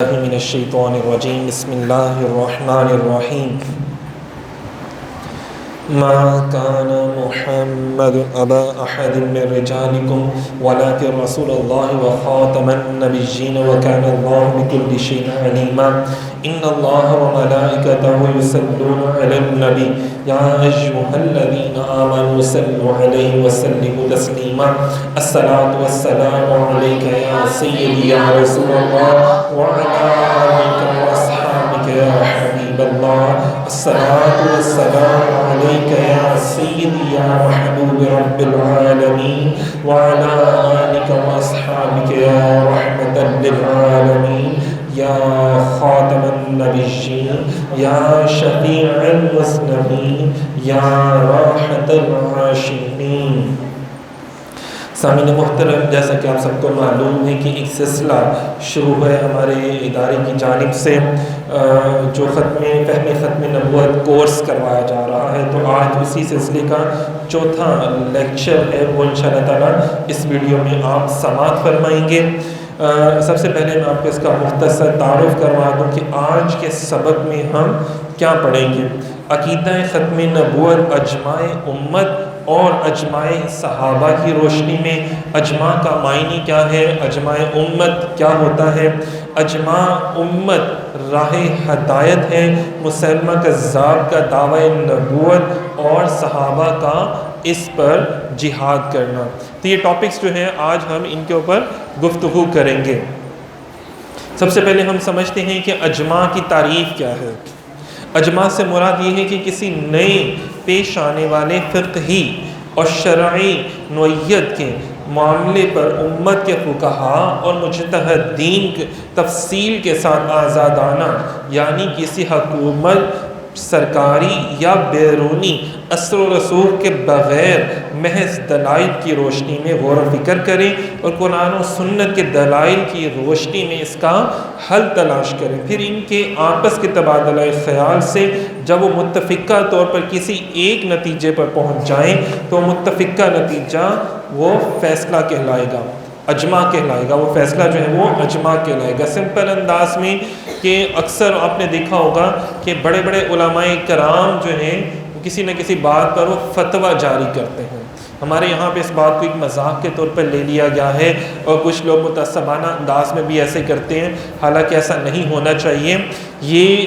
من الشیطان الرجیم بسم اللہ الرحمن الرحیم ما كان محمد أبا أحد من رجالكم ولكن رسول الله وخاتم النبيين وكان الله بكل شيء عليما إن الله وملائكته يصلون على النبي يا أيها الذين آمنوا صلوا عليه وسلموا تسليما الصلاة والسلام عليك يا سيدي يا رسول الله وعلى آلك وأصحابك يا حبيب الله الصلاة والسلام عليك يا سيدي يا محبوب رب العالمين وعلى آلك وأصحابك يا رحمة للعالمين يا خاتم النبيين يا شفيع المذنبين يا راحة العاشقين. سامعین محترم، جیسا کہ آپ سب کو معلوم ہے کہ ایک سلسلہ شروع ہے ہمارے ادارے کی جانب سے جو ختم نبوت کورس کروایا جا رہا ہے، تو آج اسی سلسلے کا چوتھا لیکچر ہے، وہ انشاءاللہ تعالیٰ اس ویڈیو میں آپ سماعت فرمائیں گے. سب سے پہلے میں آپ کو اس کا مختصر تعارف کروا دوں کہ آج کے سبق میں ہم کیا پڑھیں گے. عقیدہ ختم نبوت، اجماع امت اور اجماع صحابہ کی روشنی میں اجماع کا معنی کیا ہے، اجماع امت کیا ہوتا ہے، اجماع امت راہ ہدایت ہے، مسلمہ کذاب کا دعوی نبوت اور صحابہ کا اس پر جہاد کرنا. تو یہ ٹاپکس جو ہیں آج ہم ان کے اوپر گفتگو کریں گے. سب سے پہلے ہم سمجھتے ہیں کہ اجماع کی تعریف کیا ہے. اجماع سے مراد یہ ہے کہ کسی نئے پیش آنے والے فقہی اور شرعی نوعیت کے معاملے پر امت کے فقہاء اور مجتہدین تفصیل کے ساتھ آزادانہ، یعنی کسی حکومت، سرکاری یا بیرونی اثر و رسوخ کے بغیر محض دلائل کی روشنی میں غور و فکر کریں اور قرآن و سنت کے دلائل کی روشنی میں اس کا حل تلاش کریں. پھر ان کے آپس کے تبادلہ خیال سے جب وہ متفقہ طور پر کسی ایک نتیجے پر پہنچ جائیں تو متفقہ نتیجہ وہ فیصلہ کہلائے گا، اجماع کہلائے گا. وہ فیصلہ جو ہے وہ اجماع کہلائے گا. سمپل انداز میں کہ اکثر آپ نے دیکھا ہوگا کہ بڑے بڑے علماء کرام جو ہیں کسی نہ کسی بات پر وہ فتویٰ جاری کرتے ہیں. ہمارے یہاں پہ اس بات کو ایک مذاق کے طور پر لے لیا گیا ہے اور کچھ لوگ متعصبانہ انداز میں بھی ایسے کرتے ہیں، حالانکہ ایسا نہیں ہونا چاہیے. یہ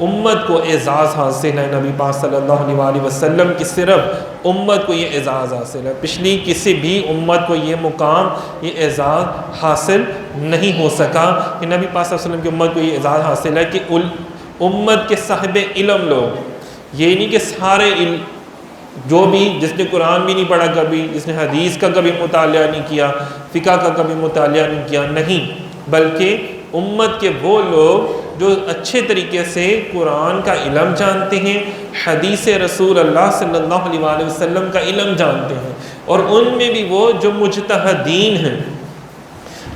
امت کو اعزاز حاصل ہے، نبی پاک صلی اللہ علیہ وسلم کی صرف امت کو یہ اعزاز حاصل ہے. پچھلی کسی بھی امت کو یہ مقام، یہ اعزاز حاصل نہیں ہو سکا کہ نبی پاک صلی اللہ علیہ وسلم کی امت کو یہ اعزاز حاصل ہے کہ امت کے صاحب علم لوگ، یہ نہیں کہ سارے جو بھی جس نے قرآن بھی نہیں پڑھا کبھی، جس نے حدیث کا کبھی مطالعہ نہیں کیا، فقہ کا کبھی مطالعہ نہیں کیا، نہیں، بلکہ امت کے وہ لوگ جو اچھے طریقے سے قرآن کا علم جانتے ہیں، حدیث رسول اللہ صلی اللہ علیہ وسلم کا علم جانتے ہیں، اور ان میں بھی وہ جو مجتہدین ہیں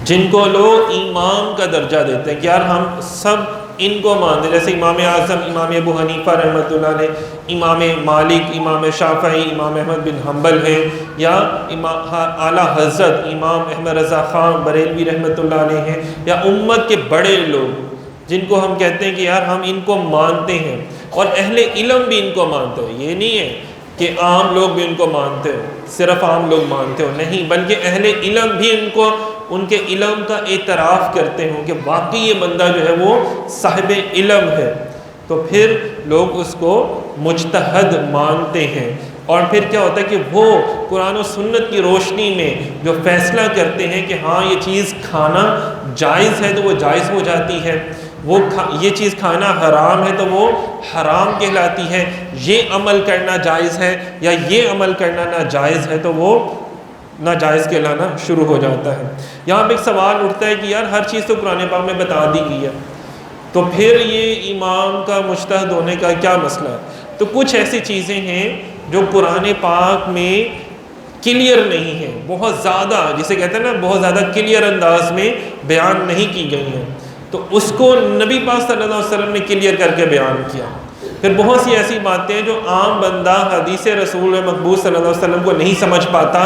جن کو لوگ امام کا درجہ دیتے ہیں کہ یار ہم سب ان کو مانتے ہیں، جیسے امام اعظم امام ابو حنیفہ رحمۃ اللہ علیہ، امام مالک، امام شافعی، امام احمد بن حنبل ہیں، یا اعلیٰ حضرت امام احمد رضا خان بریلوی رحمۃ اللہ علیہ ہیں، یا امت کے بڑے لوگ جن کو ہم کہتے ہیں کہ یار ہم ان کو مانتے ہیں، اور اہل علم بھی ان کو مانتے ہیں. یہ نہیں ہے کہ عام لوگ بھی ان کو مانتے ہو، صرف عام لوگ مانتے ہو، نہیں، بلکہ اہل علم بھی ان کے علم کا اعتراف کرتے ہوں کہ واقعی یہ بندہ جو ہے وہ صاحب علم ہے، تو پھر لوگ اس کو مجتہد مانتے ہیں. اور پھر کیا ہوتا ہے کہ وہ قرآن و سنت کی روشنی میں جو فیصلہ کرتے ہیں کہ ہاں یہ چیز کھانا جائز ہے تو وہ جائز ہو جاتی ہے، یہ چیز کھانا حرام ہے تو وہ حرام کہلاتی ہے، یہ عمل کرنا جائز ہے یا یہ عمل کرنا ناجائز ہے تو وہ ناجائز کہلانا شروع ہو جاتا ہے. یہاں پہ ایک سوال اٹھتا ہے کہ یار ہر چیز تو قرآن پاک میں بتا دی گئی ہے، تو پھر یہ امام کا مجتہد ہونے کا کیا مسئلہ ہے؟ تو کچھ ایسی چیزیں ہیں جو قرآن پاک میں کلیئر نہیں ہیں، بہت زیادہ، جسے کہتے ہیں نا بہت زیادہ کلیئر انداز میں بیان نہیں کی گئی ہیں، تو اس کو نبی پاک صلی اللہ علیہ وسلم نے کلیئر کر کے بیان کیا. پھر بہت سی ایسی باتیں جو عام بندہ حدیث رسول مقبول صلی اللہ علیہ وسلم کو نہیں سمجھ پاتا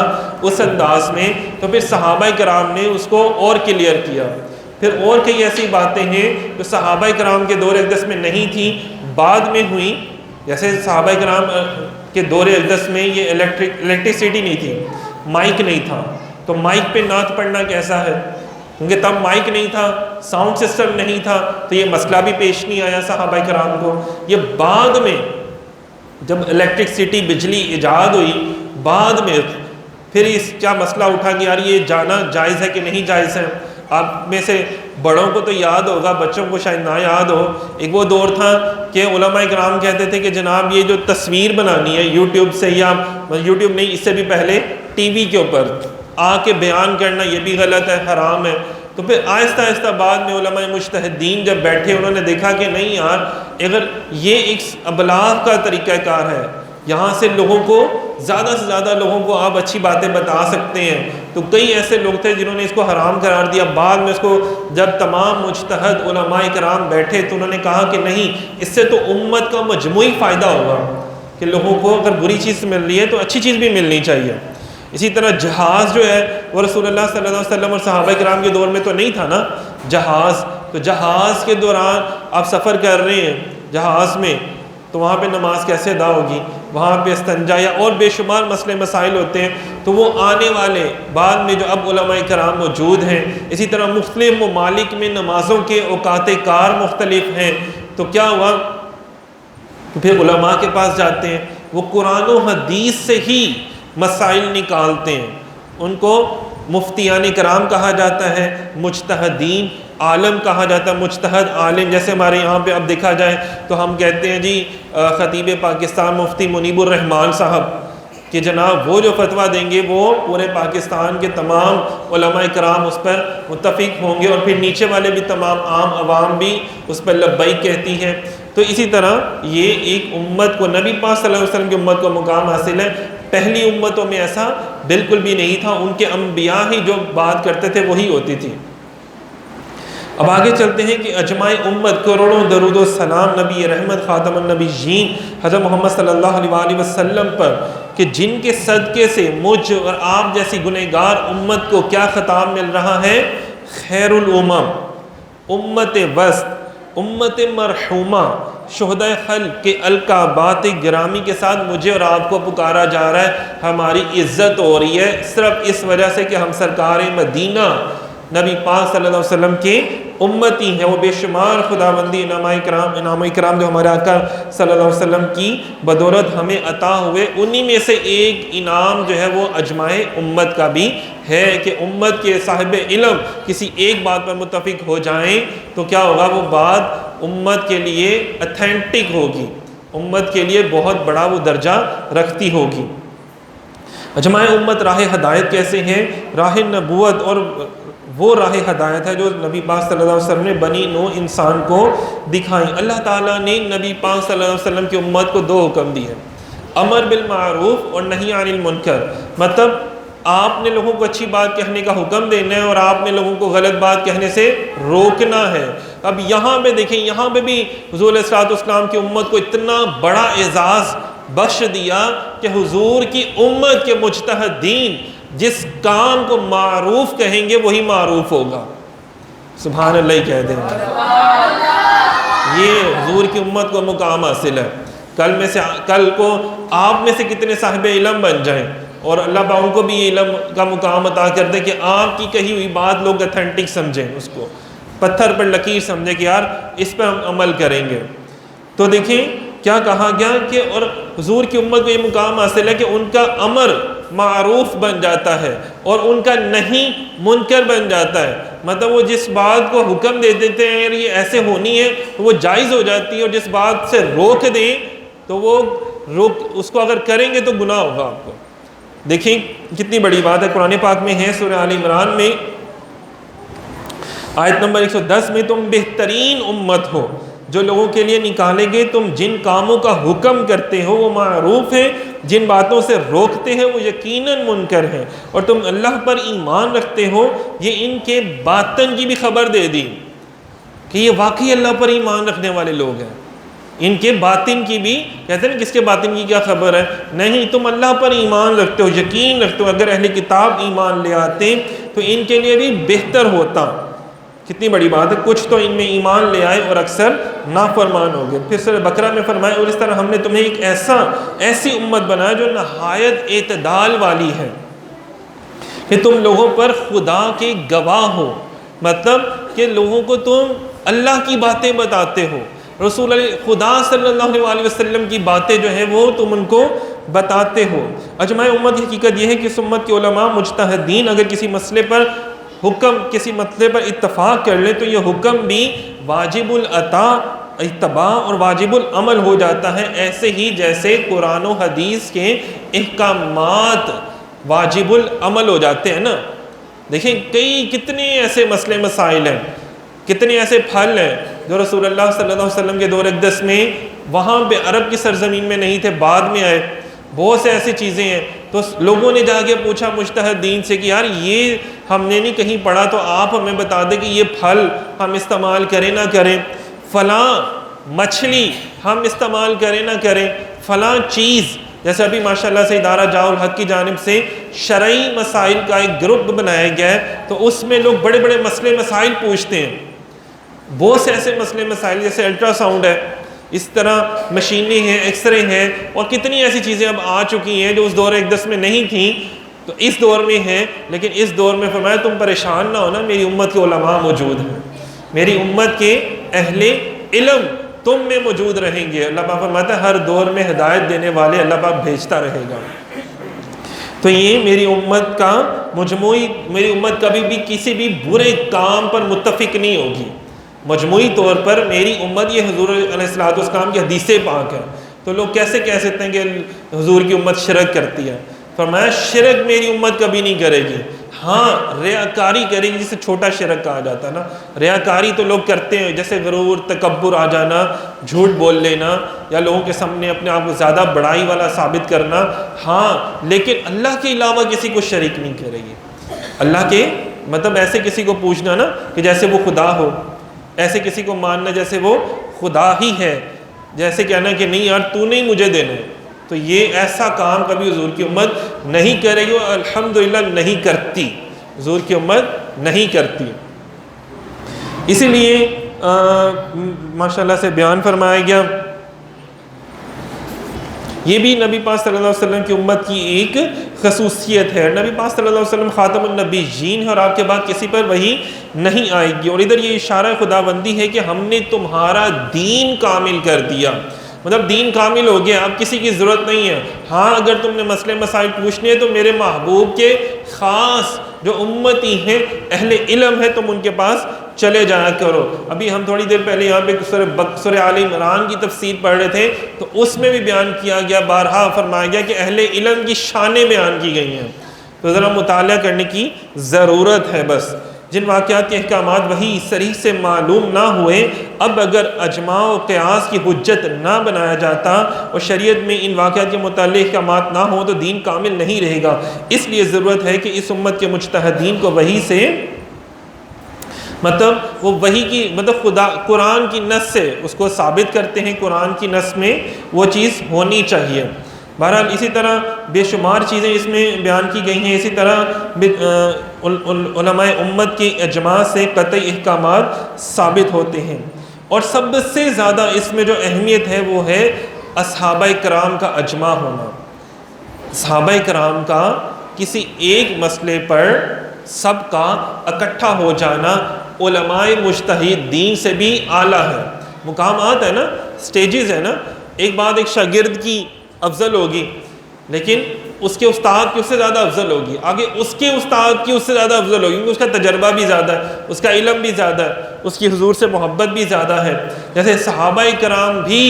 اس انداز میں، تو پھر صحابہ کرام نے اس کو اور کلیئر کیا. پھر اور کئی ایسی باتیں ہیں جو صحابہ کرام کے دور اقدس میں نہیں تھیں، بعد میں ہوئیں. جیسے صحابہ کرام کے دور اقدس میں یہ الیکٹریسٹی نہیں تھی، مائک نہیں تھا، تو مائک پہ نعت پڑھنا کیسا ہے؟ کیونکہ تب مائک نہیں تھا، ساؤنڈ سسٹم نہیں تھا، تو یہ مسئلہ بھی پیش نہیں آیا صحابہ کرام کو. یہ بعد میں جب الیکٹرکسٹی بجلی ایجاد ہوئی، بعد میں پھر اس کیا مسئلہ اٹھا کہ یار یہ جانا جائز ہے کہ نہیں جائز ہے. آپ میں سے بڑوں کو تو یاد ہوگا، بچوں کو شاید نہ یاد ہو. ایک وہ دور تھا کہ علماء کرام کہتے تھے کہ جناب یہ جو تصویر بنانی ہے یوٹیوب سے، یا یوٹیوب نہیں، اس سے بھی پہلے ٹی وی کے اوپر آ کے بیان کرنا یہ بھی غلط ہے، حرام ہے. تو پھر آہستہ آہستہ بعد میں علماء مجتہدین جب بیٹھے، انہوں نے دیکھا کہ نہیں یار، اگر یہ ایک ابلاغ کا طریقہ کار ہے، یہاں سے لوگوں کو زیادہ سے زیادہ لوگوں کو آپ اچھی باتیں بتا سکتے ہیں. تو کئی ایسے لوگ تھے جنہوں نے اس کو حرام قرار دیا. بعد میں اس کو جب تمام مجتہد علماء کرام بیٹھے تو انہوں نے کہا کہ نہیں، اس سے تو امت کا مجموعی فائدہ ہوگا کہ لوگوں کو اگر بری چیز مل رہی ہے تو اچھی چیز بھی ملنی چاہیے. اسی طرح جہاز جو ہے وہ رسول اللہ صلی اللہ علیہ وسلم اور صحابہ کرام کے دور میں تو نہیں تھا نا جہاز. تو جہاز کے دوران آپ سفر کر رہے ہیں جہاز میں، تو وہاں پہ نماز کیسے ادا ہوگی؟ وہاں پہ استنجا یا اور بے شمار مسئلے مسائل ہوتے ہیں. تو وہ آنے والے بعد میں جو اب علماء کرام موجود ہیں، اسی طرح مختلف ممالک میں نمازوں کے اوقات کار مختلف ہیں. تو کیا ہوا، پھر علماء کے پاس جاتے ہیں، وہ قرآن و حدیث سے ہی مسائل نکالتے ہیں. ان کو مفتیان کرام کہا جاتا ہے، مجتہدین عالم کہا جاتا ہے، مجتہد عالم. جیسے ہمارے یہاں پہ اب دیکھا جائے تو ہم کہتے ہیں جی خطیب پاکستان مفتی منیب الرحمان صاحب کہ جناب وہ جو فتویٰ دیں گے وہ پورے پاکستان کے تمام علماء کرام اس پر متفق ہوں گے، اور پھر نیچے والے بھی تمام عام عوام بھی اس پر لبیک کہتی ہیں. تو اسی طرح یہ ایک امت کو، نبی پاک صلی اللہ علیہ وسلم کی امت کو مقام حاصل ہے. پہلی امتوں میں ایسا بالکل بھی نہیں تھا، ان کے انبیاء ہی جو بات کرتے تھے وہی ہوتی تھی. اب آگے چلتے ہیں کہ اجماع امت کروڑوں درود و سلام نبی رحمت خاتم النبیین حضرت محمد صلی اللہ علیہ وآلہ وسلم پر، کہ جن کے صدقے سے مجھ اور آپ جیسی گنہگار امت کو کیا خطاب مل رہا ہے؟ خیر الامم، امت وسط، امت مرحومہ، شہداء خلق کے القابات گرامی کے ساتھ مجھے اور آپ کو پکارا جا رہا ہے. ہماری عزت ہو رہی ہے صرف اس وجہ سے کہ ہم سرکار مدینہ نبی پاک صلی اللہ علیہ وسلم کے امتی ہیں. وہ بے شمار خداوندی انعام کرام جو ہمارے آقا صلی اللہ علیہ وسلم کی بدولت ہمیں عطا ہوئے، انہی میں سے ایک انعام جو ہے وہ اجماع امت کا بھی ہے کہ امت کے صاحب علم کسی ایک بات پر متفق ہو جائیں تو کیا ہوگا، وہ بات امت کے لیے اتھینٹک ہوگی، امت کے لیے بہت بڑا وہ درجہ رکھتی ہوگی. اجماع امت راہ ہدایت کیسے ہیں؟ راہ نبوت، اور وہ راہ ہدایت ہے جو نبی پاک صلی اللہ علیہ وسلم نے بنی نوع انسان کو دکھائیں. اللہ تعالیٰ نے نبی پاک صلی اللہ علیہ وسلم کی امت کو دو حکم دیے، امر بالمعروف اور نہی عن المنکر. مطلب آپ نے لوگوں کو اچھی بات کہنے کا حکم دینا ہے اور آپ نے لوگوں کو غلط بات کہنے سے روکنا ہے. اب یہاں پہ دیکھیں، یہاں پہ بھی حضور علیہ الصلوۃ والسلام کی امت کو اتنا بڑا اعزاز بخش دیا کہ حضور کی امت کے مجتہدین جس کام کو معروف کہیں گے وہی معروف ہوگا. سبحان اللہ کہہ دیں. یہ حضور کی امت کو مقام حاصل ہے. کل کو آپ میں سے کتنے صاحب علم بن جائیں اور اللہ پاک ان کو بھی یہ علم کا مقام عطا کر دے کہ آپ کی کہی ہوئی بات لوگ اتھینٹک سمجھیں، اس کو پتھر پر لکیر سمجھیں کہ یار اس پہ ہم عمل کریں گے. تو دیکھیں کیا کہا گیا کہ اور حضور کی امت کو یہ مقام حاصل ہے کہ ان کا امر معروف بن جاتا ہے اور ان کا نہیں منکر بن جاتا ہے. مطلب وہ جس بات کو حکم دے دیتے ہیں یہ ایسے ہونی ہے وہ جائز ہو جاتی ہے، اور جس بات سے روک دیں تو وہ اس کو اگر کریں گے تو گناہ ہوگا آپ کو. دیکھیں کتنی بڑی بات ہے. قرآن پاک میں ہے سورہ آل عمران میں آیت نمبر 110 میں، تم بہترین امت ہو جو لوگوں کے لیے نکالے گئے، تم جن کاموں کا حکم کرتے ہو وہ معروف ہیں، جن باتوں سے روکتے ہیں وہ یقیناً منکر ہیں، اور تم اللہ پر ایمان رکھتے ہو. یہ ان کے باطن کی بھی خبر دے دی کہ یہ واقعی اللہ پر ایمان رکھنے والے لوگ ہیں. ان کے باطن کی بھی، کہتے ہیں نا کس کے باطن کی کیا خبر ہے؟ نہیں، تم اللہ پر ایمان رکھتے ہو، یقین رکھتے ہو. اگر اہل کتاب ایمان لے آتے تو ان کے لیے بھی بہتر ہوتا. کتنی بڑی بات ہے. کچھ تو ان میں ایمان لے آئے اور اکثر نافرمان ہو گئے. پھر سورہ بقرہ میں فرمایا اور اس طرح ہم نے تمہیں ایک ایسی امت بنایا جو نہایت اعتدال والی ہے کہ تم لوگوں پر خدا کے گواہ ہو. مطلب کہ لوگوں کو تم اللہ کی باتیں بتاتے ہو, رسول خدا صلی اللہ علیہ وسلم کی باتیں جو ہیں وہ تم ان کو بتاتے ہو. اجماع امت کی حقیقت یہ ہے کہ اس امت کے علماء مجتہدین اگر کسی مسئلے پر اتفاق کر لیں تو یہ حکم بھی واجب اتباع اور واجب العمل ہو جاتا ہے, ایسے ہی جیسے قرآن و حدیث کے احکامات واجب العمل ہو جاتے ہیں نا. دیکھیں کتنے ایسے مسئلے مسائل ہیں, کتنے ایسے پھل ہیں جو رسول اللہ صلی اللہ علیہ وسلم کے دور اقدس میں وہاں پہ عرب کی سرزمین میں نہیں تھے, بعد میں آئے. بہت سے ایسی چیزیں ہیں تو لوگوں نے جا کے پوچھا مجتہدین سے کہ یار یہ ہم نے نہیں کہیں پڑھا, تو آپ ہمیں بتا دیں کہ یہ پھل ہم استعمال کریں نہ کریں, فلاں مچھلی ہم استعمال کریں نہ کریں, فلاں چیز. جیسے ابھی ماشاءاللہ سے ادارہ جاء الحق کی جانب سے شرعی مسائل کا ایک گروپ بنایا گیا ہے, تو اس میں لوگ بڑے بڑے مسئلے مسائل پوچھتے ہیں. بہت سے ایسے مسئلے مسائل جیسے الٹرا ساؤنڈ ہے, اس طرح مشینیں ہیں, ایکس رے ہیں, اور کتنی ایسی چیزیں اب آ چکی ہیں جو اس دور اقدس میں نہیں تھیں تو اس دور میں ہیں. لیکن اس دور میں فرمایا تم پریشان نہ ہونا, میری امت کے علماء موجود ہیں, میری امت کے اہل علم تم میں موجود رہیں گے. اللہ پاک فرماتا ہے ہر دور میں ہدایت دینے والے اللہ پاک بھیجتا رہے گا. تو یہ میری امت کا میری امت کبھی بھی کسی بھی برے کام پر متفق نہیں ہوگی. مجموعی طور پر میری امت, یہ حضور علیہ السلام کی حدیث پاک ہے. تو لوگ کیسے کہہ سکتے ہیں کہ حضور کی امت شرک کرتی ہے؟ فرمایا شرک میری امت کبھی نہیں کرے گی. ہاں ریاکاری کرے گی, جسے چھوٹا شرک کہا جاتا ہے نا. ریاکاری تو لوگ کرتے ہیں, جیسے غرور, تکبر آ جانا, جھوٹ بول لینا, یا لوگوں کے سامنے اپنے آپ کو زیادہ بڑائی والا ثابت کرنا. ہاں لیکن اللہ کے علاوہ کسی کو شریک نہیں کرے گی. اللہ کے مطلب ایسے کسی کو پوچھنا نا کہ جیسے وہ خدا ہو, ایسے کسی کو ماننا جیسے وہ خدا ہی ہے, جیسے کہنا کہ نہیں یار تو نہیں مجھے دینا, تو یہ ایسا کام کبھی حضور کی امت نہیں کرے گی, اور الحمدللہ نہیں کرتی, حضور کی امت نہیں کرتی. اسی لیے ماشاءاللہ سے بیان فرمایا گیا, یہ بھی نبی پاک صلی اللہ علیہ وسلم کی امت کی ایک خصوصیت ہے. نبی پاک صلی اللہ علیہ وسلم خاتم النبیین ہے اور آپ کے بعد کسی پر وحی نہیں آئے گی. اور ادھر یہ اشارہ خداوندی ہے کہ ہم نے تمہارا دین کامل کر دیا, مطلب دین کامل ہو گیا, اب کسی کی ضرورت نہیں ہے. ہاں اگر تم نے مسئلے مسائل پوچھنے ہیں تو میرے محبوب کے خاص جو امتی ہیں, اہل علم ہے, تم ان کے پاس چلے جایا کرو. ابھی ہم تھوڑی دیر پہلے یہاں پہ سورہ آل عمران کی تفسیر پڑھ رہے تھے, تو اس میں بھی بیان کیا گیا, بارہا فرمایا گیا کہ اہل علم کی شانیں بیان کی گئی ہیں. تو ذرا مطالعہ کرنے کی ضرورت ہے. بس جن واقعات کے احکامات وہی صریح سے معلوم نہ ہوئے, اب اگر اجماع و قیاس کی حجت نہ بنایا جاتا اور شریعت میں ان واقعات کے متعلق احکامات نہ ہوں تو دین کامل نہیں رہے گا. اس لیے ضرورت ہے کہ اس امت کے مجتہدین کو وحی سے, مطلب وہ وحی کی مطلب قرآن کی نص سے اس کو ثابت کرتے ہیں, قرآن کی نص میں وہ چیز ہونی چاہیے. بہرحال اسی طرح بے شمار چیزیں اس میں بیان کی گئی ہیں. اسی طرح علماء امت کی اجماع سے قطعی احکامات ثابت ہوتے ہیں. اور سب سے زیادہ اس میں جو اہمیت ہے وہ ہے اصحابہ کرام کا اجماع ہونا. صحابہ کرام کا کسی ایک مسئلے پر سب کا اکٹھا ہو جانا علماء مجتہدین سے بھی اعلیٰ ہے. مقامات ہے نا, سٹیجز ہے نا. ایک بات ایک شاگرد کی افضل ہوگی, لیکن اس کے استاد کی اس سے زیادہ افضل ہوگی, آگے اس کے استاد کی اس سے زیادہ افضل ہوگی, کیونکہ اس کا تجربہ بھی زیادہ ہے, اس کا علم بھی زیادہ ہے, اس کی حضور سے محبت بھی زیادہ ہے. جیسے صحابہ کرام بھی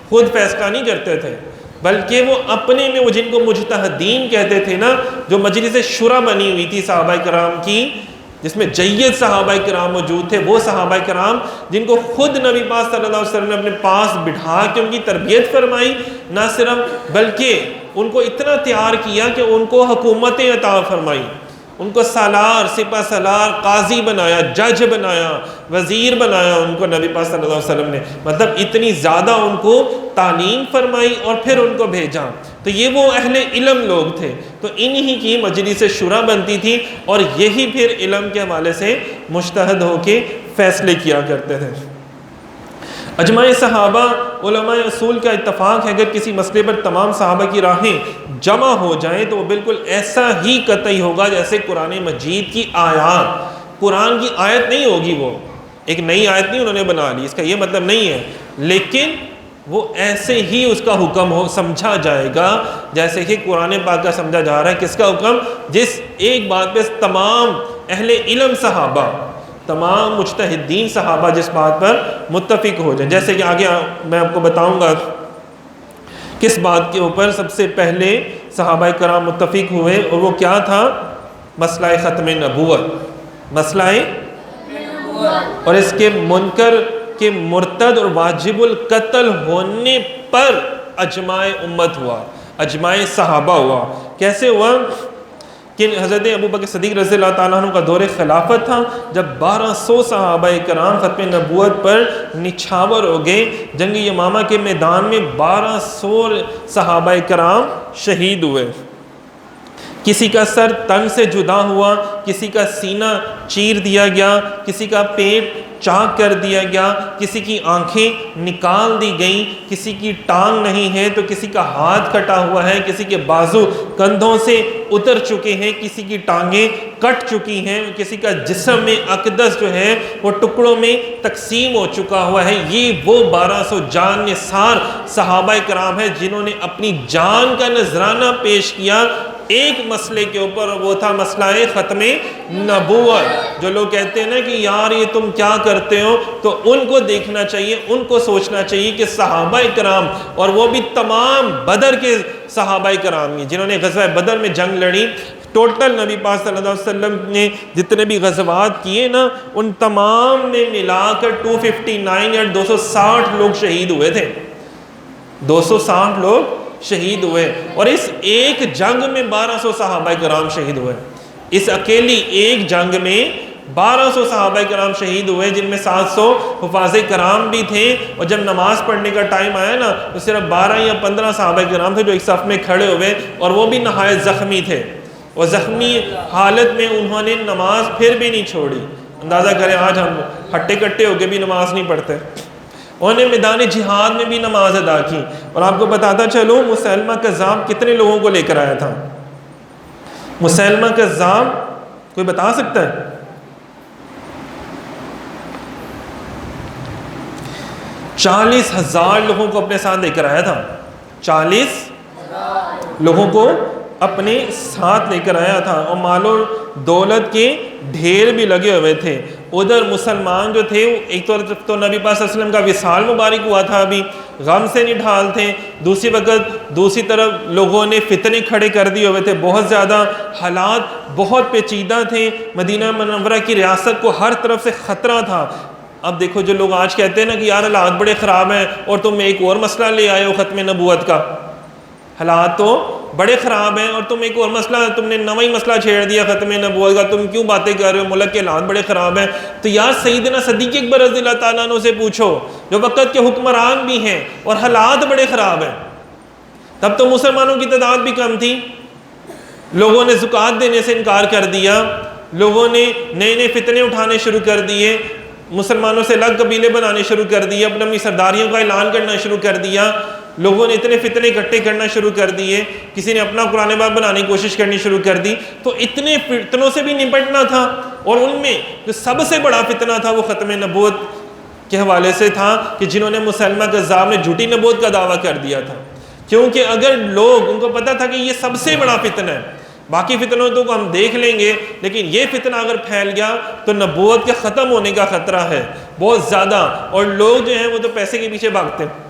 خود فیصلہ نہیں کرتے تھے, بلکہ وہ اپنے میں, وہ جن کو مجتہدین کہتے تھے نا, جو مجلس شورا بنی ہوئی تھی صحابہ کرام کی, جس میں جید صحابہ کرام موجود تھے, وہ صحابہ کرام جن کو خود نبی پاک صلی اللہ علیہ وسلم نے اپنے پاس بٹھا کے ان کی تربیت فرمائی, نہ صرف بلکہ ان کو اتنا تیار کیا کہ ان کو حکومتیں عطا فرمائی. ان کو سالار، سپہ سالار، قاضی بنایا، جج بنایا، وزیر بنایا ان کو نبی پاک صلی اللہ علیہ وسلم نے. مطلب اتنی زیادہ ان کو تعلیم فرمائی اور پھر ان کو بھیجا. تو یہ وہ اہل علم لوگ تھے. تو انہی کی مجلس شورا بنتی تھی اور یہی پھر علم کے حوالے سے مجتہد ہو کے فیصلے کیا کرتے تھے. اجماع صحابہ، علماء اصول کا اتفاق ہے اگر کسی مسئلے پر تمام صحابہ کی راہیں جمع ہو جائیں تو وہ بالکل ایسا ہی قطعی ہوگا جیسے قرآن مجید کی آیات. قرآن کی آیت نہیں ہوگی، وہ ایک نئی آیت نہیں انہوں نے بنا لی، اس کا یہ مطلب نہیں ہے، لیکن وہ ایسے ہی اس کا حکم سمجھا جائے گا جیسے کہ قرآن پاک کا سمجھا جا رہا ہے. کس کا حکم؟ جس ایک بات پہ تمام اہل علم صحابہ، تمام مجتہدین صحابہ جس بات پر متفق ہو جائیں. جیسے کہ آگے میں آپ کو بتاؤں گا کس بات کے اوپر سب سے پہلے صحابہ کرام متفق ہوئے، اور وہ کیا تھا؟ مسئلہ ختم نبوت. مسئلہ اور اس کے منکر کے مرتد اور واجب القتل ہونے پر اجماع امت ہوا، اجماع صحابہ ہوا. کیسے ہوا؟ کہ حضرت ابو بکر صدیق رضی اللہ تعالیٰ عنہ کا دور خلافت تھا جب 1200 صحابہ کرام ختم نبوت پر نچھاور ہو گئے. جنگ یمامہ کے میدان میں 1200 صحابہ کرام شہید ہوئے. کسی کا سر تن سے جدا ہوا، کسی کا سینہ چیر دیا گیا، کسی کا پیٹ چاک کر دیا گیا، کسی کی آنکھیں نکال دی گئیں، کسی کی ٹانگ نہیں ہے تو کسی کا ہاتھ کٹا ہوا ہے، کسی کے بازو کندھوں سے اتر چکے ہیں، کسی کی ٹانگیں کٹ چکی ہیں، کسی کا جسم میں اقدس جو ہے وہ ٹکڑوں میں تقسیم ہو چکا ہوا ہے. یہ وہ 1200 جان نثار صحابہ کرام ہیں جنہوں نے اپنی جان کا نذرانہ پیش کیا ایک مسئلے کے اوپر، وہ تھا مسئلہ ختم نبوت. جو لوگ کہتے ہیں نا کہ یار یہ تم کیا کرتے ہو، تو ان کو دیکھنا چاہیے، ان کو سوچنا چاہیے کہ صحابہ کرام، اور وہ بھی تمام بدر کے صحابہ کرام جنہوں نے غزوہ بدر میں جنگ لڑی، ٹوٹل نبی پاک صلی اللہ علیہ وسلم نے جتنے بھی غزوات کیے نا ان تمام میں ملا کر 259 یا 260 لوگ شہید ہوئے تھے. 260 لوگ شہید ہوئے، اور اس ایک جنگ میں 1200 صحابہ کرام شہید ہوئے. اس اکیلی ایک جنگ میں 1200 صحابہ کرام شہید ہوئے، جن میں 700 حفاظ کرام بھی تھے. اور جب نماز پڑھنے کا ٹائم آیا نا تو صرف 12 یا 15 صحابہ کرام تھے جو ایک صف میں کھڑے ہوئے، اور وہ بھی نہایت زخمی تھے، اور زخمی حالت میں انہوں نے نماز پھر بھی نہیں چھوڑی. اندازہ کریں آج ہم ہٹے کٹے ہو کے بھی نماز نہیں پڑھتے. انہوں نے میدان جہاد میں بھی نماز ادا کی. اور آپ کو بتاتا چلوں مسیلمہ کذاب کتنے لوگوں کو لے کر آیا تھا؟ مسیلمہ کذاب کوئی بتا سکتا ہے؟ 40,000 لوگوں کو اپنے ساتھ لے کر آیا تھا. 40 لوگوں کو اپنے ساتھ لے کر آیا تھا، اور مال و دولت کے ڈھیر بھی لگے ہوئے تھے. ادھر مسلمان جو تھے ایک طرف تو نبی پاک صلی اللہ علیہ وسلم کا وصال مبارک ہوا تھا، ابھی غم سے نہیں ڈھال تھے. دوسری طرف لوگوں نے فتنے کھڑے کر دیے ہوئے تھے، بہت زیادہ حالات بہت پیچیدہ تھے. مدینہ منورہ کی ریاست کو ہر طرف سے خطرہ تھا. اب دیکھو جو لوگ آج کہتے ہیں نا کہ یار حالات بڑے خراب ہیں اور تم ایک اور مسئلہ لے آئے ہو ختم نبوت کا، حالات تو بڑے خراب ہیں اور تم ایک اور مسئلہ، تم نے نواں مسئلہ چھیڑ دیا ختم نبوت کا، تم کیوں باتیں کر رہے ہو، ملک کے حالات بڑے خراب ہیں. تو یار سیدنا صدیق اکبر رضی اللہ تعالیٰ عنہ سے پوچھو جو وقت کے حکمران بھی ہیں اور حالات بڑے خراب ہیں. تب تو مسلمانوں کی تعداد بھی کم تھی، لوگوں نے زکوٰۃ دینے سے انکار کر دیا، لوگوں نے نئے نئے فتنے اٹھانے شروع کر دیے، مسلمانوں سے الگ قبیلے بنانے شروع کر دیے، اپنی سرداریوں کا اعلان کرنا شروع کر دیا، لوگوں نے اتنے فتنے اکٹھے کرنا شروع کر دیے، کسی نے اپنا قرآن پاک بنانے کی کوشش کرنی شروع کر دی. تو اتنے فتنوں سے بھی نپٹنا تھا، اور ان میں جو سب سے بڑا فتنہ تھا وہ ختم نبوت کے حوالے سے تھا کہ جنہوں نے مسلمہ کذاب نے جھوٹی نبوت کا دعویٰ کر دیا تھا. کیونکہ اگر لوگ، ان کو پتا تھا کہ یہ سب سے بڑا فتنہ ہے، باقی فتنوں تو ہم دیکھ لیں گے لیکن یہ فتنہ اگر پھیل گیا تو نبوت کے ختم ہونے کا خطرہ ہے بہت زیادہ. اور لوگ جو ہیں وہ تو پیسے کے پیچھے بھاگتے ہیں.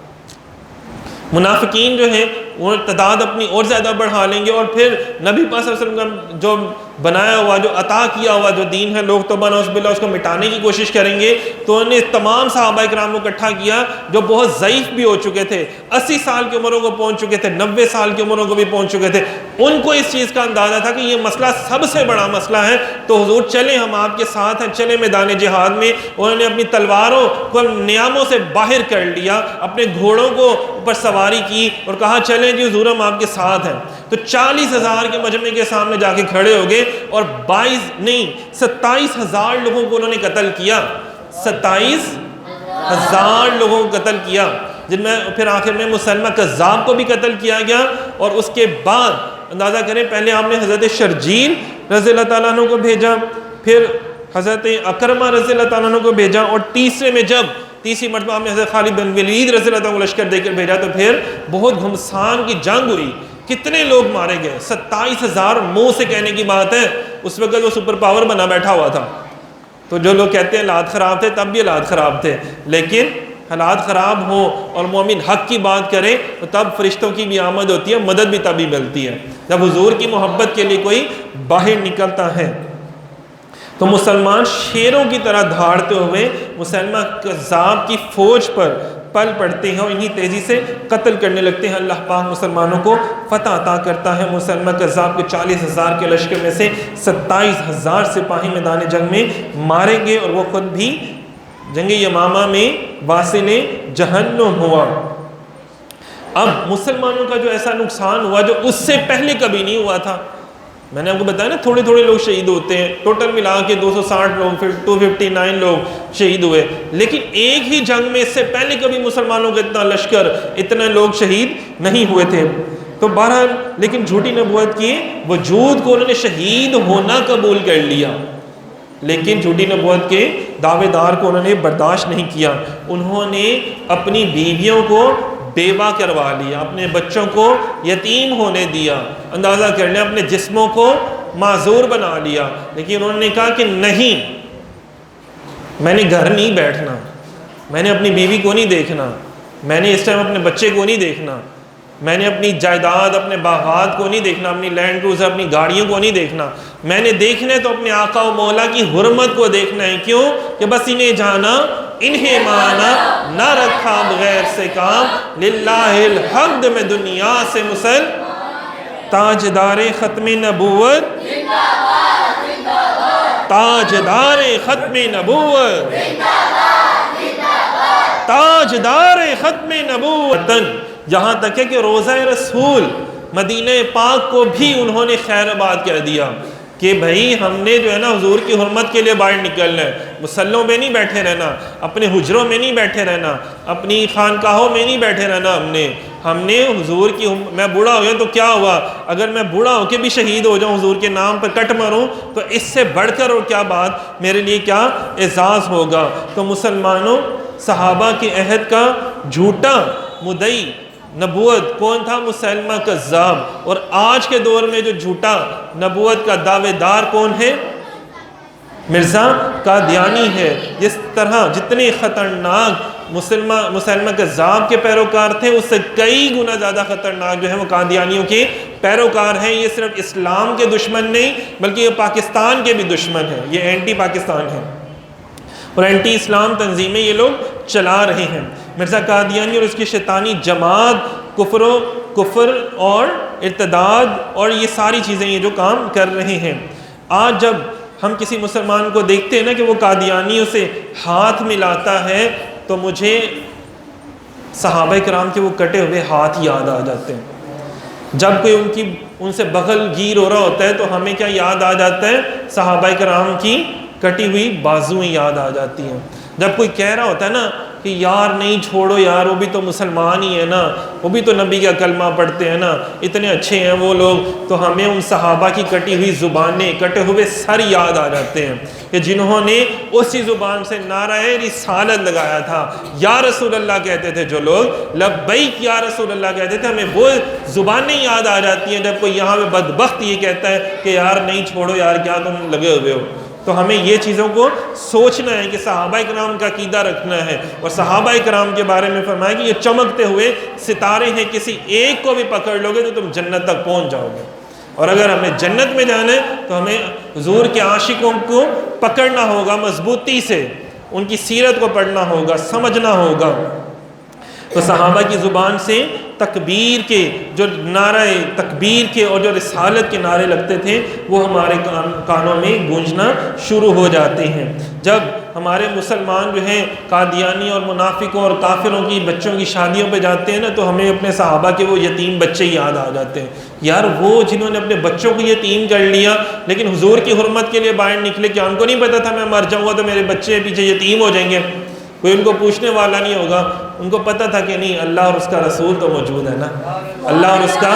منافقین جو ہیں وہ تعداد اپنی اور زیادہ بڑھا لیں گے، اور پھر نبی پاک صلی اللہ علیہ وسلم کا جو بنایا ہوا، جو عطا کیا ہوا جو دین ہے، لوگ توبہ نعوذ باللہ اس کو مٹانے کی کوشش کریں گے. تو انہوں نے تمام صحابہ کرام کو اکٹھا کیا جو بہت ضعیف بھی ہو چکے تھے، 80 سال کی عمروں کو پہنچ چکے تھے، 90 سال کی عمروں کو بھی پہنچ چکے تھے. ان کو اس چیز کا اندازہ تھا کہ یہ مسئلہ سب سے بڑا مسئلہ ہے، تو حضور چلیں ہم آپ کے ساتھ ہیں، چلیں میدان جہاد میں۔ انہوں نے اپنی تلواروں کو نیاموں سے باہر کر لیا، اپنے گھوڑوں کو اوپر سواری کی اور کہا چلیں جی حضور ہم آپ کے ساتھ ہیں۔ تو 40,000 کے مجمع کے سامنے جا کے کھڑے ہو گئے اور 27,000 لوگوں کو انہوں نے قتل کیا، 27,000 لوگوں کو قتل کیا، جن میں پھر آخر میں مسلمہ کذاب کو بھی قتل کیا گیا۔ اور اس کے بعد اندازہ کریں، پہلے آپ نے حضرت شرجیل رضی اللہ تعالیٰ عنہ کو بھیجا، پھر حضرت اکرمہ رضی اللہ تعالیٰ عنہ کو بھیجا، اور تیسری مرتبہ آپ نے حضرت خالد بن ولید رضی اللہ تعالیٰ عنہ کو لشکر دے کر بھیجا، تو پھر بہت گھمسان کی جنگ ہوئی، کتنے لوگ مارے گئے، 27,000 منہ سے کہنے کی بات ہے۔ اس وقت وہ سپر پاور بنا بیٹھا ہوا تھا، تو جو لوگ کہتے ہیں حالات خراب تھے، تب بھی حالات خراب تھے، لیکن حالات خراب ہوں اور مومن حق کی بات کرے تو تب فرشتوں کی بھی آمد ہوتی ہے، مدد بھی تبھی ملتی ہے جب حضور کی محبت کے لیے کوئی باہر نکلتا ہے۔ تو مسلمان شیروں کی طرح دھاڑتے ہوئے مسلمہ کذاب کی فوج پر پل پڑتے ہیں اور انہی تیزی سے قتل کرنے لگتے ہیں۔ اللہ پاک مسلمانوں کو فتح عطا کرتا ہے، مسلمہ کذاب کے 40,000 کے لشکر میں سے 27,000 سپاہی میدان جنگ میں مارے گئے، اور وہ خود بھی جنگ یمامہ میں واصل جہنم ہوا۔ اب مسلمانوں کا جو ایسا نقصان ہوا جو اس سے پہلے کبھی نہیں ہوا تھا، میں نے آپ کو بتایا نا تھوڑے لوگ شہید ہوتے ہیں، ٹوٹل ملا کے 260 لوگ، پھر 259 لوگ شہید ہوئے، لیکن ایک ہی جنگ میں اس سے پہلے کبھی مسلمانوں کا اتنا لشکر، اتنے لوگ شہید نہیں ہوئے تھے۔ تو بہرحال لیکن جھوٹی نبوت کی وجود کو انہوں نے شہید ہونا قبول کر لیا، لیکن جھوٹی نبوت کے دعوے دار کو انہوں نے برداشت نہیں کیا۔ انہوں نے اپنی بیویوں کو بیوہ کروا لیا، اپنے بچوں کو یتیم ہونے دیا، اندازہ کر لیں اپنے جسموں کو معذور بنا لیا، لیکن انہوں نے کہا کہ نہیں، میں نے گھر نہیں بیٹھنا، میں نے اپنی بیوی کو نہیں دیکھنا، میں نے اس ٹائم اپنے بچے کو نہیں دیکھنا، میں نے اپنی جائیداد، اپنے باغات کو نہیں دیکھنا، اپنی لینڈ کروزر، اپنی گاڑیوں کو نہیں دیکھنا، میں نے دیکھنا ہے تو اپنے آقا و مولا کی حرمت کو دیکھنا ہے۔ کیوں کہ بس انہیں جانا، انہیں مانا، نہ رکھا بغیر سے کام، للہ الحمد میں دنیا سے مسل، تاجدار ختم نبوت، تاجدار ختم نبوت، تاجدار ختم نبوت، یہاں تک ہے کہ روضہ رسول مدینہ پاک کو بھی انہوں نے خیر آباد کہہ دیا کہ بھائی ہم نے جو ہے نا حضور کی حرمت کے لیے باہر نکلنا ہے، مسلوں میں نہیں بیٹھے رہنا، اپنے حجروں میں نہیں بیٹھے رہنا، اپنی خانقاہوں میں نہیں بیٹھے رہنا، ہم نے حضور کی میں بوڑھا ہو گیا تو کیا ہوا، اگر میں بوڑھا ہو کے بھی شہید ہو جاؤں حضور کے نام پر کٹ مروں تو اس سے بڑھ کر اور کیا بات، میرے لیے کیا اعزاز ہوگا۔ تو مسلمانوں، صحابہ کے عہد کا جھوٹا مدعی نبوت کون تھا؟ مسلمہ کذاب۔ اور آج کے دور میں جو جھوٹا نبوت کا دعوے دار کون ہے؟ مرزا قادیانی ہے۔ جس طرح جتنے خطرناک مسلمہ کذاب کے پیروکار تھے، اس سے کئی گنا زیادہ خطرناک جو ہے وہ قادیانیوں کے پیروکار ہیں۔ یہ صرف اسلام کے دشمن نہیں بلکہ یہ پاکستان کے بھی دشمن ہیں، یہ اینٹی پاکستان ہیں اور اینٹی اسلام تنظیمیں یہ لوگ چلا رہے ہیں۔ مرزا قادیانی اور اس کی شیطانی جماعت کفر اور ارتداد اور یہ ساری چیزیں یہ جو کام کر رہے ہیں۔ آج جب ہم کسی مسلمان کو دیکھتے ہیں نا کہ وہ قادیانیوں سے ہاتھ ملاتا ہے تو مجھے صحابہ کرام کے وہ کٹے ہوئے ہاتھ یاد آ جاتے ہیں۔ جب کوئی ان سے بغل گیر ہو رہا ہوتا ہے تو ہمیں کیا یاد آ جاتا ہے؟ صحابہ کرام کی کٹی ہوئی بازویں یاد آ جاتی ہیں۔ جب کوئی کہہ رہا ہوتا ہے نا کہ یار نہیں چھوڑو یار، وہ بھی تو مسلمان ہی ہے نا، وہ بھی تو نبی کا کلمہ پڑھتے ہیں نا، اتنے اچھے ہیں وہ لوگ، تو ہمیں ان صحابہ کی کٹی ہوئی زبانیں، کٹے ہوئے سر یاد آ جاتے ہیں کہ جنہوں نے اسی زبان سے نعرہ رسالت لگایا تھا۔ یا رسول اللہ کہتے تھے جو لوگ، لبیک یا رسول اللہ کہتے تھے، ہمیں وہ زبانیں یاد آ جاتی ہیں جب کوئی یہاں پہ بدبخت یہ کہتا ہے کہ یار نہیں چھوڑو یار، کیا تم لگے ہوئے ہو۔ تو ہمیں یہ چیزوں کو سوچنا ہے کہ صحابہ کرام کا عقیدہ رکھنا ہے، اور صحابہ کرام کے بارے میں فرمایا کہ یہ چمکتے ہوئے ستارے ہیں، کسی ایک کو بھی پکڑ لو گے تو تم جنت تک پہنچ جاؤ گے، اور اگر ہمیں جنت میں جانا ہے تو ہمیں حضور کے عاشقوں کو پکڑنا ہوگا مضبوطی سے، ان کی سیرت کو پڑھنا ہوگا، سمجھنا ہوگا۔ تو صحابہ کی زبان سے تکبیر کے جو نعرہ تکبیر کے اور جو رسالت کے نعرے لگتے تھے وہ ہمارے کانوں میں گونجنا شروع ہو جاتے ہیں۔ جب ہمارے مسلمان جو ہیں قادیانی اور منافقوں اور کافروں کی بچوں کی شادیوں پہ جاتے ہیں نا، تو ہمیں اپنے صحابہ کے وہ یتیم بچے یاد آ جاتے ہیں۔ یار وہ جنہوں نے اپنے بچوں کو یتیم کر لیا لیکن حضور کی حرمت کے لیے باہر نکلے، کیا ان کو نہیں پتا تھا میں مر جاؤں گا تو میرے بچے پیچھے یتیم ہو جائیں گے؟ کوئی ان کو پوچھنے والا نہیں ہوگا، ان کو پتہ تھا کہ نہیں اللہ اور اس کا رسول تو موجود ہے نا، اللہ اور اس کا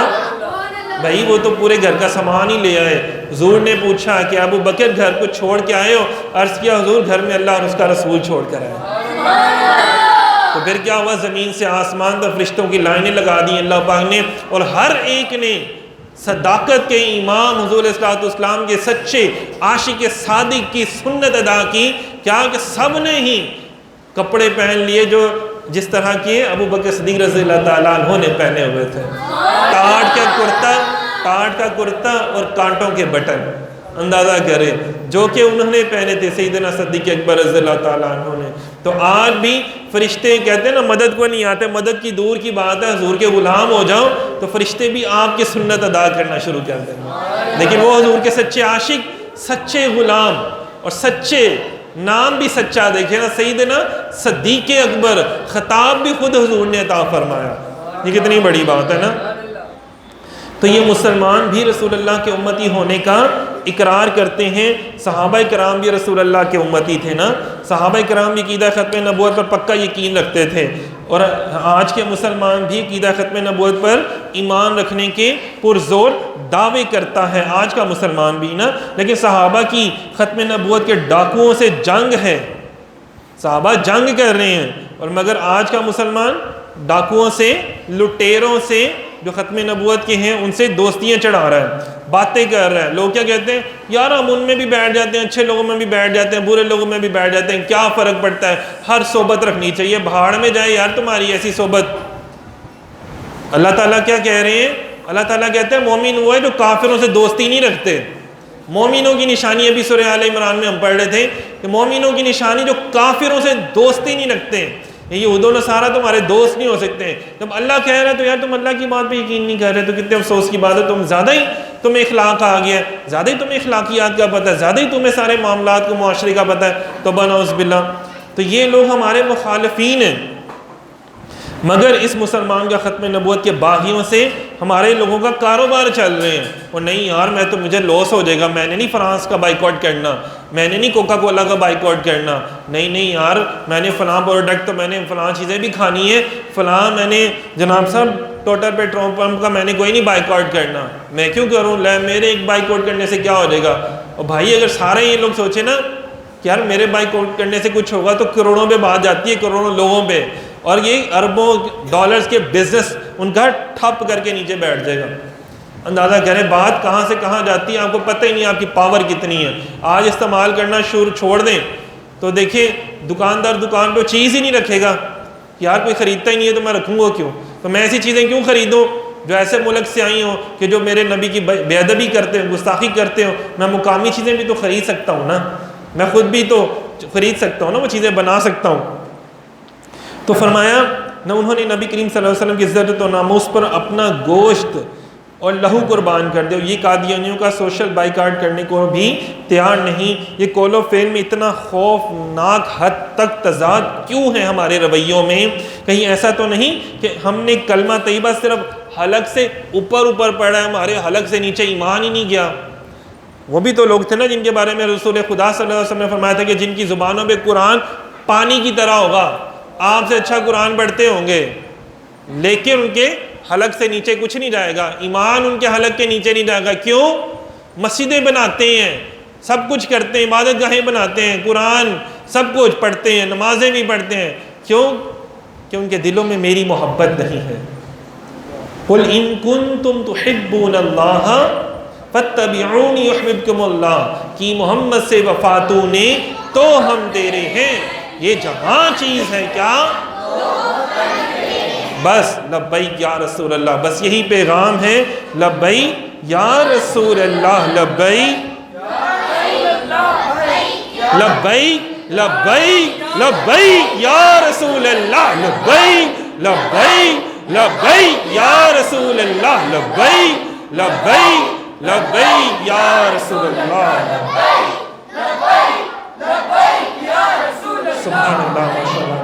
بھائی وہ تو پورے گھر کا سامان ہی لے آئے۔ حضور نے پوچھا کہ ابو بکر گھر کو چھوڑ کے آئے ہو؟ عرض کیا حضور گھر میں اللہ اور اس کا رسول چھوڑ کر آئے۔ تو پھر کیا ہوا؟ زمین سے آسمان تک فرشتوں کی لائنیں لگا دی اللہ پاک نے، اور ہر ایک نے صداقت کے امام حضور صلی اللہ علیہ وسلم کے سچے عاشق صادق کی سنت ادا کی۔ کیا کہ سب نے ہی کپڑے پہن لیے جو جس طرح کے ابو بکر صدیق رضی اللہ تعالیٰ عنہ نے پہنے ہوئے تھے، ٹاٹ کا کرتا اور کانٹوں کے بٹن، اندازہ کرے جو کہ انہوں نے پہنے تھے سیدنا صدیق اکبر رضی اللہ تعالیٰ عنہ نے۔ تو آج بھی فرشتے کہتے ہیں نا مدد کو نہیں آتے، مدد کی دور کی بات ہے، حضور کے غلام ہو جاؤ تو فرشتے بھی آپ کی سنت ادا کرنا شروع کر دیں گے۔ لیکن وہ حضور کے سچے عاشق، سچے غلام اور سچے نام بھی سچا، دیکھیں نا سیدنا صدیق اکبر، خطاب بھی خود حضور نے عطا فرمایا۔ یہ کتنی بڑی بات ہے نا۔ تو یہ مسلمان بھی رسول اللہ کے امتی ہونے کا اقرار کرتے ہیں۔ صحابہ کرام بھی رسول اللہ کے امتی تھے نا، صحابہ کرام بھی عقیدہ ختم نبوت پر پکا یقین رکھتے تھے، اور آج کے مسلمان بھی عقیدہ ختم نبوت پر ایمان رکھنے کے پرزور دعوے کرتا ہے، آج کا مسلمان بھی نا۔ لیکن صحابہ کی ختم نبوت کے ڈاکوؤں سے جنگ ہے، صحابہ جنگ کر رہے ہیں، اور مگر آج کا مسلمان ڈاکوؤں سے، لٹیروں سے جو ختم نبوت کے ہیں ان سے دوستیاں چڑھا رہا ہے، باتیں کر رہا ہے۔ لوگ کیا کہتے ہیں؟ یار ہم ان میں بھی بیٹھ جاتے ہیں، اچھے لوگوں میں بھی بیٹھ جاتے ہیں، برے لوگوں میں بھی بیٹھ جاتے ہیں، کیا فرق پڑتا ہے؟ ہر صحبت رکھنی چاہیے، بھاڑ میں جائے یار تمہاری ایسی صحبت۔ اللہ تعالیٰ کیا کہہ رہے ہیں؟ اللہ تعالیٰ کہتے ہیں مومن وہ ہے جو کافروں سے دوستی نہیں رکھتے۔ مومنوں کی نشانی ابھی سورہ آل عمران میں ہم پڑھ رہے تھے کہ مومنوں کی نشانی جو کافروں سے دوستی نہیں رکھتے۔ یہود و نصارہ تمہارے دوست نہیں ہو سکتے۔ جب اللہ کہہ رہا ہے تو یار تم اللہ کی بات پہ یقین نہیں کر رہے، تو کتنے افسوس کی بات ہے، تم زیادہ ہی تمہیں اخلاق آ گیا ہے، زیادہ ہی تمہیں اخلاقیات کا پتہ ہے، زیادہ ہی تمہیں سارے معاملات کو معاشرے کا پتہ ہے، تو بنعوذ باللہ۔ تو یہ لوگ ہمارے مخالفین ہیں، مگر اس مسلمان کا ختم نبوت کے باغیوں سے ہمارے لوگوں کا کاروبار چل رہے ہیں۔ اور نہیں یار میں تو مجھے لاس ہو جائے گا، میں نے نہیں فرانس کا بائیکاٹ کرنا، میں نے نہیں کوکا کولا کا بائیکاٹ کرنا، نہیں یار میں نے فلاں پروڈکٹ تو میں نے فلاں چیزیں بھی کھانی ہے، فلاں میں نے جناب صاحب ٹوٹل پیٹرول پمپ کا میں نے کوئی نہیں بائیکاٹ کرنا، میں کیوں کروں؟ میرے ایک بائیکاٹ کرنے سے کیا ہو جائے گا؟ اور بھائی اگر سارے یہ لوگ سوچیں نا کہ یار میرے بائیکاٹ کرنے سے کچھ ہوگا، تو کروڑوں پہ بات جاتی ہے، کروڑوں لوگوں پہ، اور یہ اربوں ڈالرز کے بزنس ان کا ٹھپ کر کے نیچے بیٹھ جائے گا۔ اندازہ کریں بات کہاں سے کہاں جاتی ہے، آپ کو پتہ ہی نہیں آپ کی پاور کتنی ہے۔ آج استعمال کرنا چھوڑ دیں تو دیکھیں دکاندار دکان پہ چیز ہی نہیں رکھے گا، یار کوئی خریدتا ہی نہیں ہے تو میں رکھوں گا کیوں؟ تو میں ایسی چیزیں کیوں خریدوں جو ایسے ملک سے آئی ہوں کہ جو میرے نبی کی بے ادبی کرتے ہوں، گستاخی کرتے ہوں؟ میں مقامی چیزیں بھی تو خرید سکتا ہوں نا، میں خود بھی تو خرید سکتا ہوں نا، وہ چیزیں بنا سکتا ہوں۔ تو فرمایا نہ انہوں نے نبی کریم صلی اللہ علیہ وسلم کی عزت و ناموس پر اپنا گوشت اور لہو قربان کر دے۔ یہ قادیانیوں کا سوشل بائیکاٹ کرنے کو بھی تیار نہیں۔ یہ قول و فعل میں اتنا خوفناک حد تک تضاد کیوں ہے ہمارے رویوں میں؟ کہیں ایسا تو نہیں کہ ہم نے کلمہ طیبہ صرف حلق سے اوپر پڑھا ہے، ہمارے حلق سے نیچے ایمان ہی نہیں گیا؟ وہ بھی تو لوگ تھے نا جن کے بارے میں رسول خدا صلی اللہ علیہ وسلم نے فرمایا تھا کہ جن کی زبانوں پہ قرآن پانی کی طرح ہوگا، آپ سے اچھا قرآن پڑھتے ہوں گے لیکن ان کے حلق سے نیچے کچھ نہیں جائے گا، ایمان ان کے حلق کے نیچے نہیں جائے گا۔ کیوں؟ مسجدیں بناتے ہیں، سب کچھ کرتے ہیں، عبادت گاہیں بناتے ہیں، قرآن سب کچھ پڑھتے ہیں، نمازیں بھی پڑھتے ہیں، کیوں؟ کہ ان کے دلوں میں میری محبت نہیں ہے۔ قُلْ إِن كُنتُمْ تُحِبُّونَ اللَّهَ فَاتَّبِعُونِ يُحْبِبْكُمُ اللَّهُ کہ محمد سے وفاتوں نے تو ہم تیرے ہیں۔ یہ جہاں چیز ہے کیا؟ بس لبیک یا رسول اللہ، بس یہی پیغام ہے، لبیک یا رسول اللہ، لبیک لبیک لبیک لبیک یا رسول اللہ، لبیک لبیک لبیک یا رسول اللہ، لبیک لبیک لبیک یا رسول اللہ، سبحان اللہ، ماشاء اللہ۔